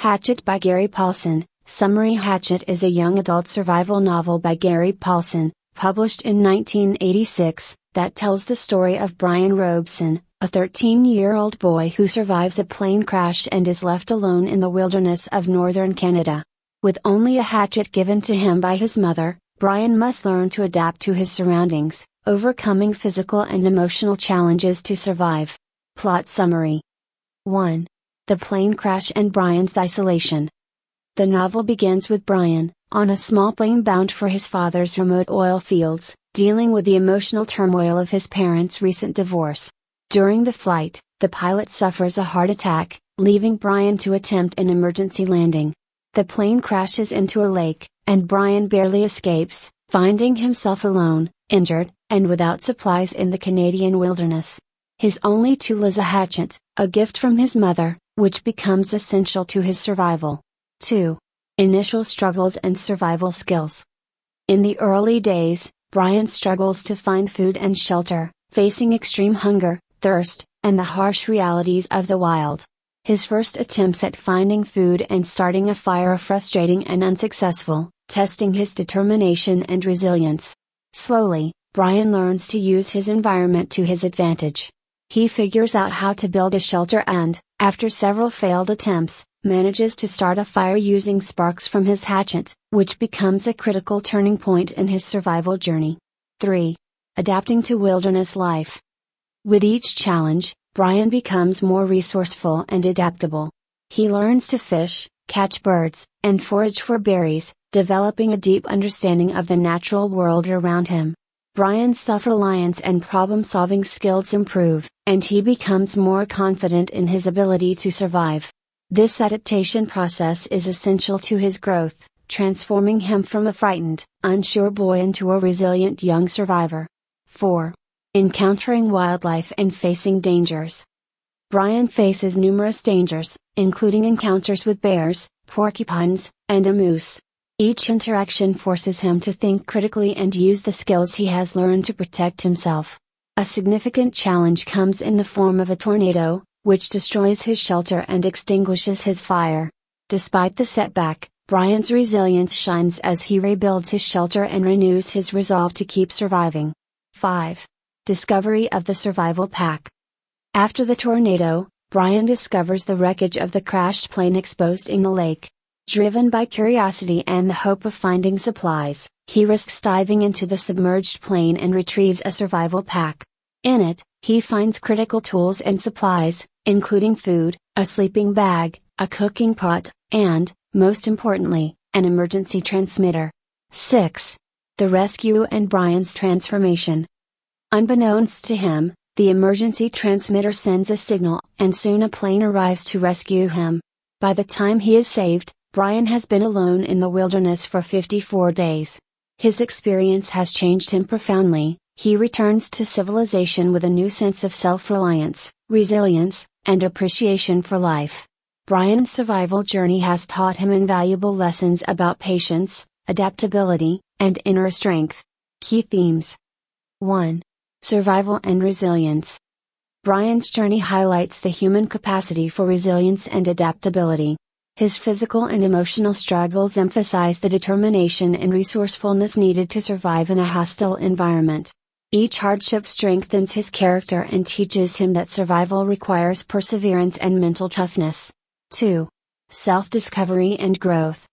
Hatchet by Gary Paulsen. Summary: Hatchet is a young adult survival novel by Gary Paulsen, published in 1986, that tells the story of Brian Robeson, a 13-year-old boy who survives a plane crash and is left alone in the wilderness of northern Canada. With only a hatchet given to him by his mother, Brian must learn to adapt to his surroundings, overcoming physical and emotional challenges to survive. Plot summary. 1. The plane crash and Brian's isolation. The novel begins with Brian, on a small plane bound for his father's remote oil fields, dealing with the emotional turmoil of his parents' recent divorce. During the flight, the pilot suffers a heart attack, leaving Brian to attempt an emergency landing. The plane crashes into a lake, and Brian barely escapes, finding himself alone, injured, and without supplies in the Canadian wilderness. His only tool is a hatchet, a gift from his mother, which becomes essential to his survival. 2. Initial struggles and survival skills. In the early days, Brian struggles to find food and shelter, facing extreme hunger, thirst, and the harsh realities of the wild. His first attempts at finding food and starting a fire are frustrating and unsuccessful, testing his determination and resilience. Slowly, Brian learns to use his environment to his advantage. He figures out how to build a shelter and, after several failed attempts, manages to start a fire using sparks from his hatchet, which becomes a critical turning point in his survival journey. 3. Adapting to wilderness life. With each challenge, Brian becomes more resourceful and adaptable. He learns to fish, catch birds, and forage for berries, developing a deep understanding of the natural world around him. Brian's self-reliance and problem-solving skills improve, and he becomes more confident in his ability to survive. This adaptation process is essential to his growth, transforming him from a frightened, unsure boy into a resilient young survivor. 4. Encountering wildlife and facing dangers. Brian faces numerous dangers, including encounters with bears, porcupines, and a moose. Each interaction forces him to think critically and use the skills he has learned to protect himself. A significant challenge comes in the form of a tornado, which destroys his shelter and extinguishes his fire. Despite the setback, Brian's resilience shines as he rebuilds his shelter and renews his resolve to keep surviving. 5. Discovery of the survival pack. After the tornado, Brian discovers the wreckage of the crashed plane exposed in the lake. Driven by curiosity and the hope of finding supplies, he risks diving into the submerged plane and retrieves a survival pack. In it, he finds critical tools and supplies, including food, a sleeping bag, a cooking pot, and, most importantly, an emergency transmitter. 6. The rescue and Brian's transformation. Unbeknownst to him, the emergency transmitter sends a signal, and soon a plane arrives to rescue him. By the time he is saved, Brian has been alone in the wilderness for 54 days. His experience has changed him profoundly. He returns to civilization with a new sense of self-reliance, resilience, and appreciation for life. Brian's survival journey has taught him invaluable lessons about patience, adaptability, and inner strength. Key themes. 1. Survival and resilience. Brian's journey highlights the human capacity for resilience and adaptability. His physical and emotional struggles emphasize the determination and resourcefulness needed to survive in a hostile environment. Each hardship strengthens his character and teaches him that survival requires perseverance and mental toughness. 2. Self-discovery and growth.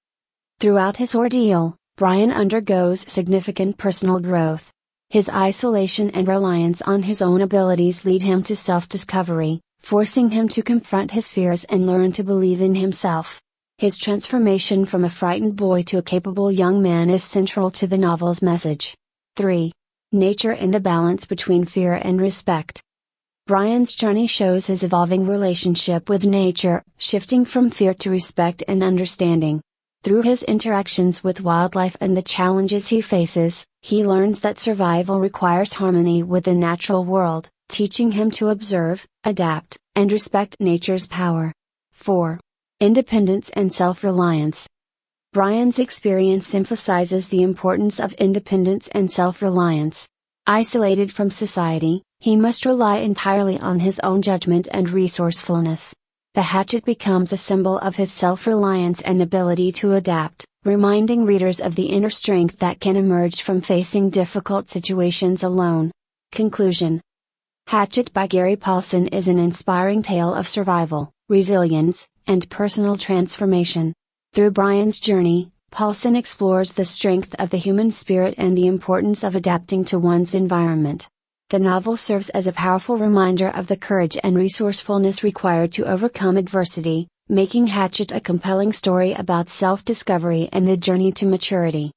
Throughout his ordeal, Brian undergoes significant personal growth. His isolation and reliance on his own abilities lead him to self-discovery, forcing him to confront his fears and learn to believe in himself. His transformation from a frightened boy to a capable young man is central to the novel's message. 3. Nature and the balance between fear and respect. Brian's journey shows his evolving relationship with nature, shifting from fear to respect and understanding. Through his interactions with wildlife and the challenges he faces, he learns that survival requires harmony with the natural world, teaching him to observe, adapt, and respect nature's power. 4. Independence and self-reliance. Brian's experience emphasizes the importance of independence and self-reliance. Isolated from society, he must rely entirely on his own judgment and resourcefulness. The hatchet becomes a symbol of his self-reliance and ability to adapt, reminding readers of the inner strength that can emerge from facing difficult situations alone. Conclusion. Hatchet by Gary Paulsen is an inspiring tale of survival, resilience, and personal transformation. Through Brian's journey, Paulsen explores the strength of the human spirit and the importance of adapting to one's environment. The novel serves as a powerful reminder of the courage and resourcefulness required to overcome adversity, making Hatchet a compelling story about self-discovery and the journey to maturity.